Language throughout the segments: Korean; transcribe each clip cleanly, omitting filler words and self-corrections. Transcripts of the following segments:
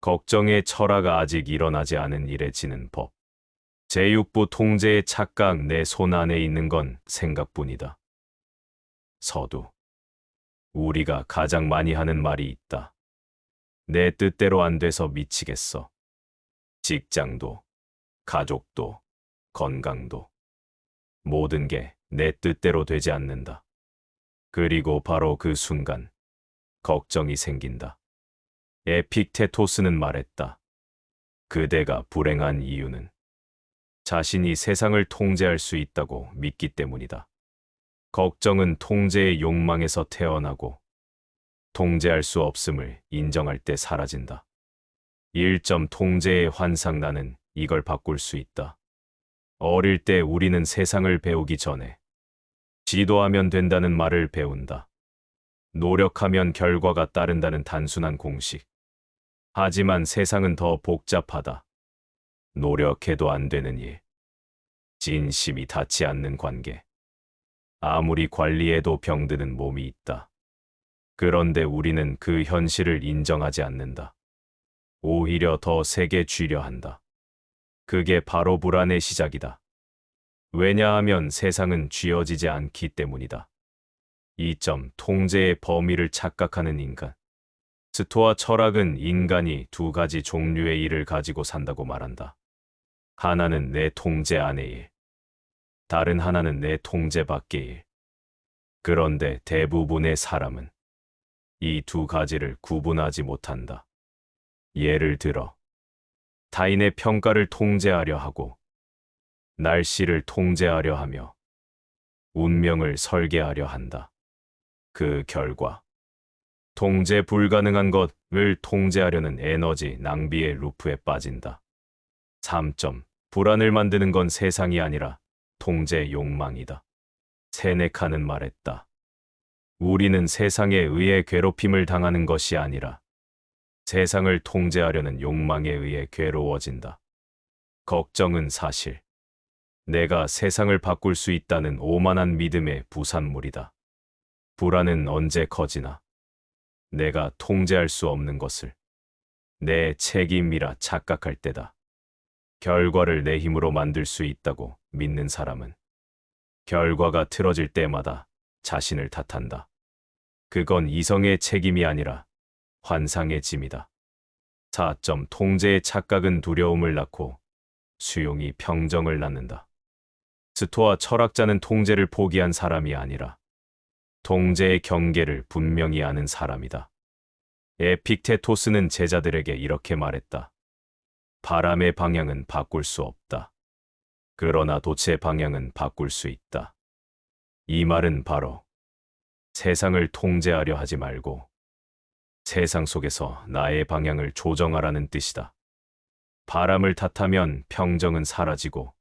걱정의 철학가 아직 일어나지 않은 일에 지는 법. 제6부 통제의 착각. 내 손 안에 있는 건 생각뿐이다. 서두. 우리가 가장 많이 하는 말이 있다. 내 뜻대로 안 돼서 미치겠어. 직장도, 가족도, 건강도. 모든 게 내 뜻대로 되지 않는다. 그리고 바로 그 순간, 걱정이 생긴다. 에픽테토스는 말했다. 그대가 불행한 이유는 자신이 세상을 통제할 수 있다고 믿기 때문이다. 걱정은 통제의 욕망에서 태어나고 통제할 수 없음을 인정할 때 사라진다. 1점 통제의 환상. 나는 이걸 바꿀 수 있다. 어릴 때 우리는 세상을 배우기 전에 지도하면 된다는 말을 배운다. 노력하면 결과가 따른다는 단순한 공식. 하지만 세상은 더 복잡하다. 노력해도 안 되는 일. 진심이 닿지 않는 관계. 아무리 관리해도 병드는 몸이 있다. 그런데 우리는 그 현실을 인정하지 않는다. 오히려 더 세게 쥐려 한다. 그게 바로 불안의 시작이다. 왜냐하면 세상은 쥐어지지 않기 때문이다. 2점 통제의 범위를 착각하는 인간. 스토아 철학은 인간이 두 가지 종류의 일을 가지고 산다고 말한다. 하나는 내 통제 안의 일. 다른 하나는 내 통제 밖의 일. 그런데 대부분의 사람은 이 두 가지를 구분하지 못한다. 예를 들어, 타인의 평가를 통제하려 하고, 날씨를 통제하려 하며, 운명을 설계하려 한다. 그 결과, 통제 불가능한 것을 통제하려는 에너지 낭비의 루프에 빠진다. 3점, 불안을 만드는 건 세상이 아니라 통제 욕망이다. 세네카는 말했다. 우리는 세상에 의해 괴롭힘을 당하는 것이 아니라 세상을 통제하려는 욕망에 의해 괴로워진다. 걱정은 사실 내가 세상을 바꿀 수 있다는 오만한 믿음의 부산물이다. 불안은 언제 커지나 내가 통제할 수 없는 것을 내 책임이라 착각할 때다. 결과를 내 힘으로 만들 수 있다고 믿는 사람은 결과가 틀어질 때마다 자신을 탓한다. 그건 이성의 책임이 아니라 환상의 짐이다. 4점 통제의 착각은 두려움을 낳고 수용이 평정을 낳는다. 스토아 철학자는 통제를 포기한 사람이 아니라 통제의 경계를 분명히 아는 사람이다. 에픽테토스는 제자들에게 이렇게 말했다. 바람의 방향은 바꿀 수 없다. 그러나 돛의 방향은 바꿀 수 있다. 이 말은 바로 세상을 통제하려 하지 말고 세상 속에서 나의 방향을 조정하라는 뜻이다. 바람을 탓하면 평정은 사라지고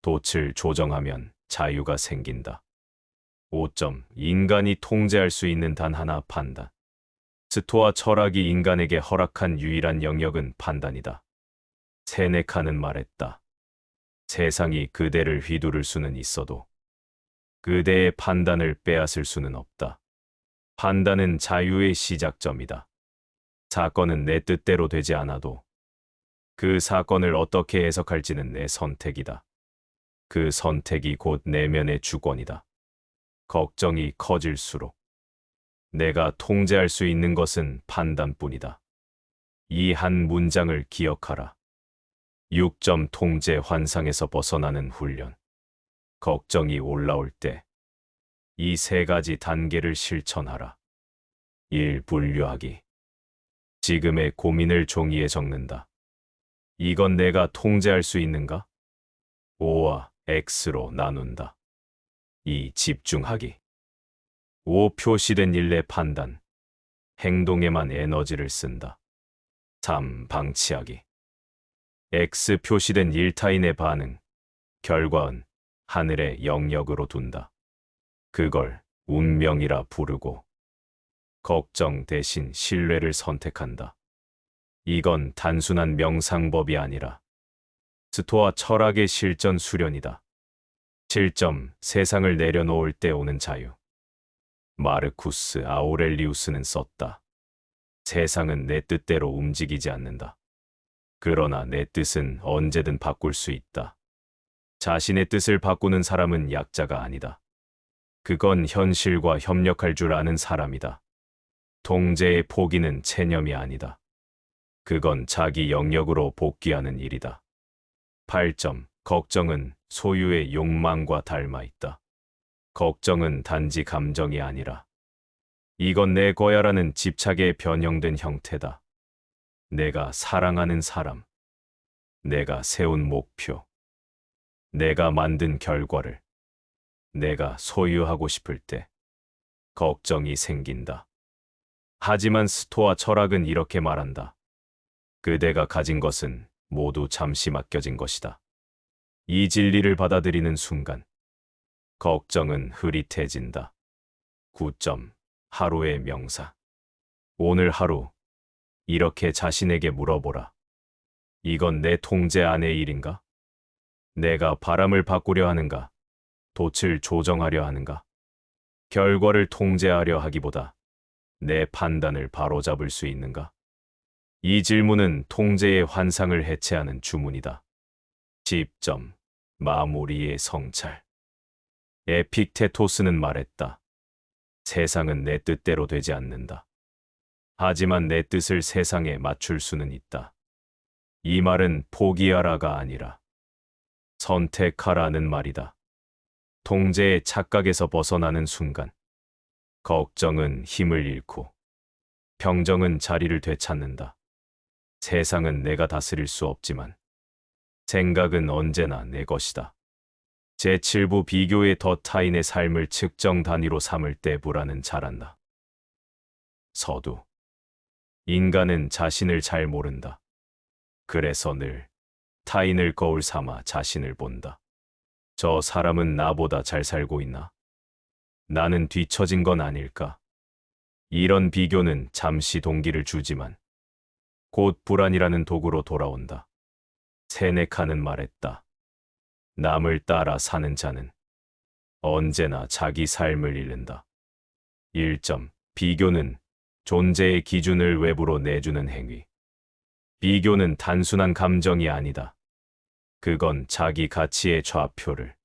돛을 조정하면 자유가 생긴다. 5점 인간이 통제할 수 있는 단 하나 판단. 스토아 철학이 인간에게 허락한 유일한 영역은 판단이다. 세네카는 말했다. 세상이 그대를 휘두를 수는 있어도 그대의 판단을 빼앗을 수는 없다. 판단은 자유의 시작점이다. 사건은 내 뜻대로 되지 않아도 그 사건을 어떻게 해석할지는 내 선택이다. 그 선택이 곧 내면의 주권이다. 걱정이 커질수록 내가 통제할 수 있는 것은 판단뿐이다. 이 한 문장을 기억하라. 6점 통제 환상에서 벗어나는 훈련. 걱정이 올라올 때 이 세 가지 단계를 실천하라. 1. 분류하기. 지금의 고민을 종이에 적는다. 이건 내가 통제할 수 있는가? O와 X로 나눈다. 2. 집중하기. O 표시된 일의 판단, 행동에만 에너지를 쓴다. 3. 방치하기. X 표시된 일 타인의 반응, 결과는 하늘의 영역으로 둔다. 그걸 운명이라 부르고 걱정 대신 신뢰를 선택한다. 이건 단순한 명상법이 아니라 스토아 철학의 실전 수련이다. 7점 세상을 내려놓을 때 오는 자유. 마르쿠스 아우렐리우스는 썼다. 세상은 내 뜻대로 움직이지 않는다. 그러나 내 뜻은 언제든 바꿀 수 있다. 자신의 뜻을 바꾸는 사람은 약자가 아니다. 그건 현실과 협력할 줄 아는 사람이다. 통제의 포기는 체념이 아니다. 그건 자기 영역으로 복귀하는 일이다. 8점. 걱정은 소유의 욕망과 닮아 있다. 걱정은 단지 감정이 아니라 이건 내 거야라는 집착에 변형된 형태다. 내가 사랑하는 사람, 내가 세운 목표, 내가 만든 결과를 내가 소유하고 싶을 때 걱정이 생긴다. 하지만 스토아 철학은 이렇게 말한다. 그대가 가진 것은 모두 잠시 맡겨진 것이다. 이 진리를 받아들이는 순간 걱정은 흐릿해진다. 9점. 하루의 명사. 오늘 하루 이렇게 자신에게 물어보라. 이건 내 통제 안의 일인가? 내가 바람을 바꾸려 하는가? 돛을 조정하려 하는가? 결과를 통제하려 하기보다 내 판단을 바로잡을 수 있는가? 이 질문은 통제의 환상을 해체하는 주문이다. 10점. 마무리의 성찰. 에픽테토스는 말했다. 세상은 내 뜻대로 되지 않는다. 하지만 내 뜻을 세상에 맞출 수는 있다. 이 말은 포기하라가 아니라 선택하라는 말이다. 통제의 착각에서 벗어나는 순간 걱정은 힘을 잃고 평정은 자리를 되찾는다. 세상은 내가 다스릴 수 없지만 생각은 언제나 내 것이다. 제7부 비교의 더 타인의 삶을 측정 단위로 삼을 때 불안은 자란다. 서두. 인간은 자신을 잘 모른다. 그래서 늘 타인을 거울 삼아 자신을 본다. 저 사람은 나보다 잘 살고 있나? 나는 뒤처진 건 아닐까? 이런 비교는 잠시 동기를 주지만 곧 불안이라는 도구로 돌아온다. 세네카는 말했다. 남을 따라 사는 자는 언제나 자기 삶을 잃는다. 1점. 비교는 존재의 기준을 외부로 내주는 행위. 비교는 단순한 감정이 아니다. 그건 자기 가치의 좌표를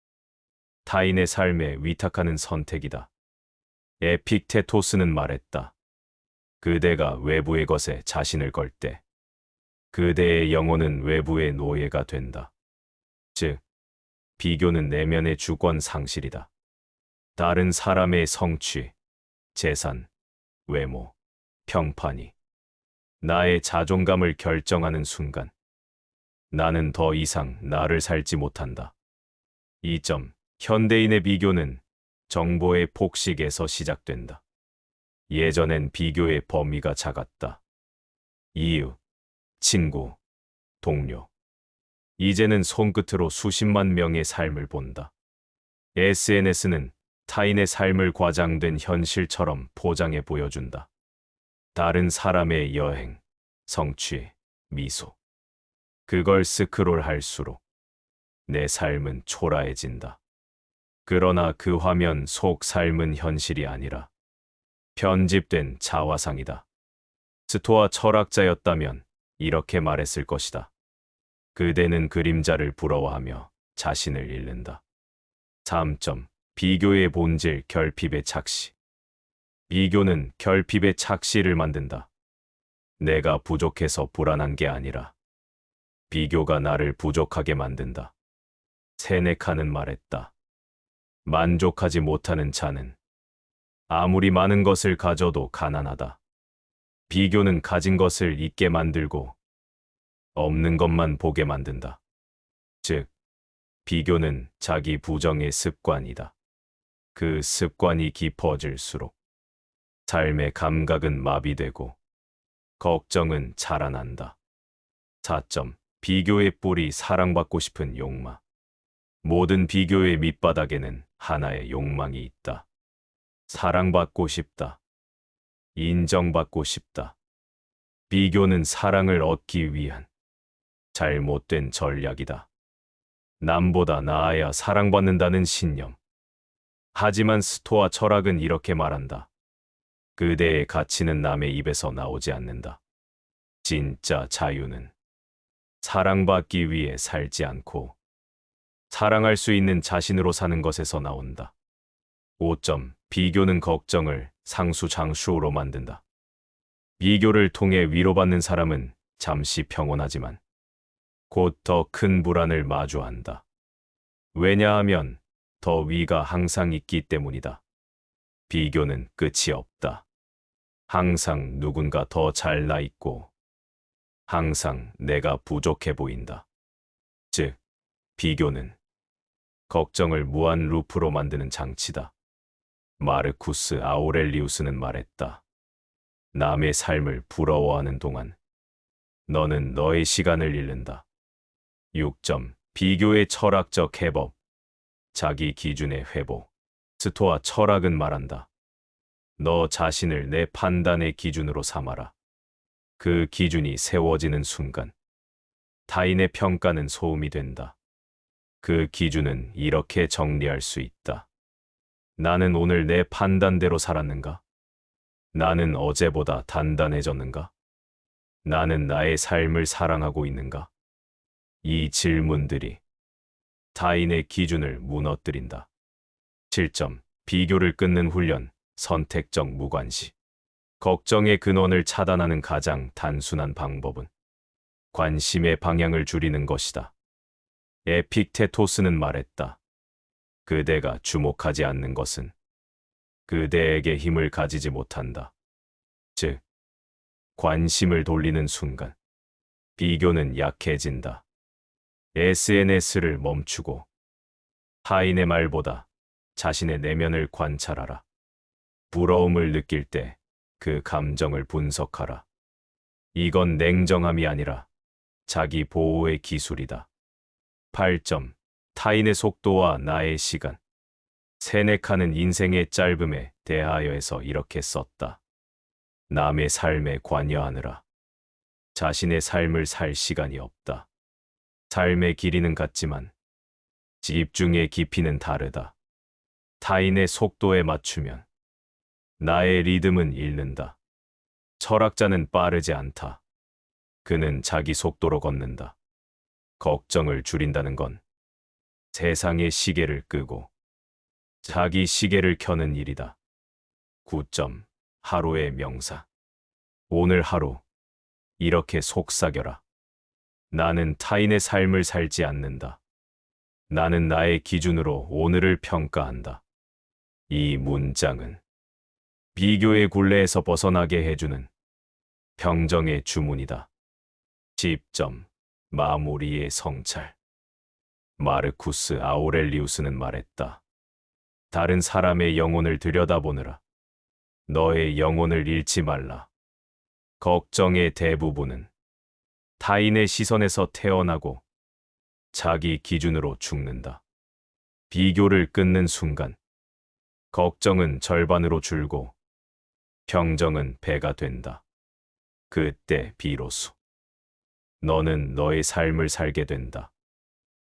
타인의 삶에 위탁하는 선택이다. 에픽테토스는 말했다. 그대가 외부의 것에 자신을 걸 때 그대의 영혼은 외부의 노예가 된다. 즉, 비교는 내면의 주권 상실이다. 다른 사람의 성취, 재산, 외모, 평판이 나의 자존감을 결정하는 순간 나는 더 이상 나를 살지 못한다. 2점. 현대인의 비교는 정보의 폭식에서 시작된다. 예전엔 비교의 범위가 작았다. 이웃, 친구, 동료. 이제는 손끝으로 수십만 명의 삶을 본다. SNS는 타인의 삶을 과장된 현실처럼 포장해 보여준다. 다른 사람의 여행, 성취, 미소. 그걸 스크롤할수록 내 삶은 초라해진다. 그러나 그 화면 속 삶은 현실이 아니라 편집된 자화상이다. 스토아 철학자였다면 이렇게 말했을 것이다. 그대는 그림자를 부러워하며 자신을 잃는다. 3점. 비교의 본질, 결핍의 착시. 비교는 결핍의 착시를 만든다. 내가 부족해서 불안한 게 아니라 비교가 나를 부족하게 만든다. 세네카는 말했다. 만족하지 못하는 자는 아무리 많은 것을 가져도 가난하다. 비교는 가진 것을 잊게 만들고 없는 것만 보게 만든다. 즉, 비교는 자기 부정의 습관이다. 그 습관이 깊어질수록 삶의 감각은 마비되고 걱정은 자라난다. 4점. 비교의 뿌리, 사랑받고 싶은 욕망. 모든 비교의 밑바닥에는 하나의 욕망이 있다. 사랑받고 싶다. 인정받고 싶다. 비교는 사랑을 얻기 위한 잘못된 전략이다. 남보다 나아야 사랑받는다는 신념. 하지만 스토아 철학은 이렇게 말한다. 그대의 가치는 남의 입에서 나오지 않는다. 진짜 자유는 사랑받기 위해 살지 않고 사랑할 수 있는 자신으로 사는 것에서 나온다. 5점. 비교는 걱정을 상수장수로 만든다. 비교를 통해 위로받는 사람은 잠시 평온하지만 곧 더 큰 불안을 마주한다. 왜냐하면 더 위가 항상 있기 때문이다. 비교는 끝이 없다. 항상 누군가 더 잘나 있고 항상 내가 부족해 보인다. 즉, 비교는 걱정을 무한 루프로 만드는 장치다. 마르쿠스 아우렐리우스는 말했다. 남의 삶을 부러워하는 동안 너는 너의 시간을 잃는다. 6점. 비교의 철학적 해법. 자기 기준의 회복. 스토아 철학은 말한다. 너 자신을 내 판단의 기준으로 삼아라. 그 기준이 세워지는 순간 타인의 평가는 소음이 된다. 그 기준은 이렇게 정리할 수 있다. 나는 오늘 내 판단대로 살았는가? 나는 어제보다 단단해졌는가? 나는 나의 삶을 사랑하고 있는가? 이 질문들이 타인의 기준을 무너뜨린다. 7점. 비교를 끊는 훈련, 선택적 무관시. 걱정의 근원을 차단하는 가장 단순한 방법은 관심의 방향을 줄이는 것이다. 에픽테토스는 말했다. 그대가 주목하지 않는 것은 그대에게 힘을 가지지 못한다. 즉, 관심을 돌리는 순간 비교는 약해진다. SNS를 멈추고 타인의 말보다 자신의 내면을 관찰하라. 부러움을 느낄 때 그 감정을 분석하라. 이건 냉정함이 아니라 자기 보호의 기술이다. 8점. 타인의 속도와 나의 시간. 세네카는 인생의 짧음에 대하여에서 이렇게 썼다. 남의 삶에 관여하느라 자신의 삶을 살 시간이 없다. 삶의 길이는 같지만 집중의 깊이는 다르다. 타인의 속도에 맞추면 나의 리듬은 잃는다. 철학자는 빠르지 않다. 그는 자기 속도로 걷는다. 걱정을 줄인다는 건 세상의 시계를 끄고 자기 시계를 켜는 일이다. 9점. 하루의 명사. 오늘 하루 이렇게 속삭여라. 나는 타인의 삶을 살지 않는다. 나는 나의 기준으로 오늘을 평가한다. 이 문장은 비교의 굴레에서 벗어나게 해주는 평정의 주문이다. 10점. 마무리의 성찰. 마르쿠스 아우렐리우스는 말했다. 다른 사람의 영혼을 들여다보느라 너의 영혼을 잃지 말라. 걱정의 대부분은 타인의 시선에서 태어나고 자기 기준으로 죽는다. 비교를 끊는 순간 걱정은 절반으로 줄고 평정은 배가 된다. 그때 비로소 너는 너의 삶을 살게 된다.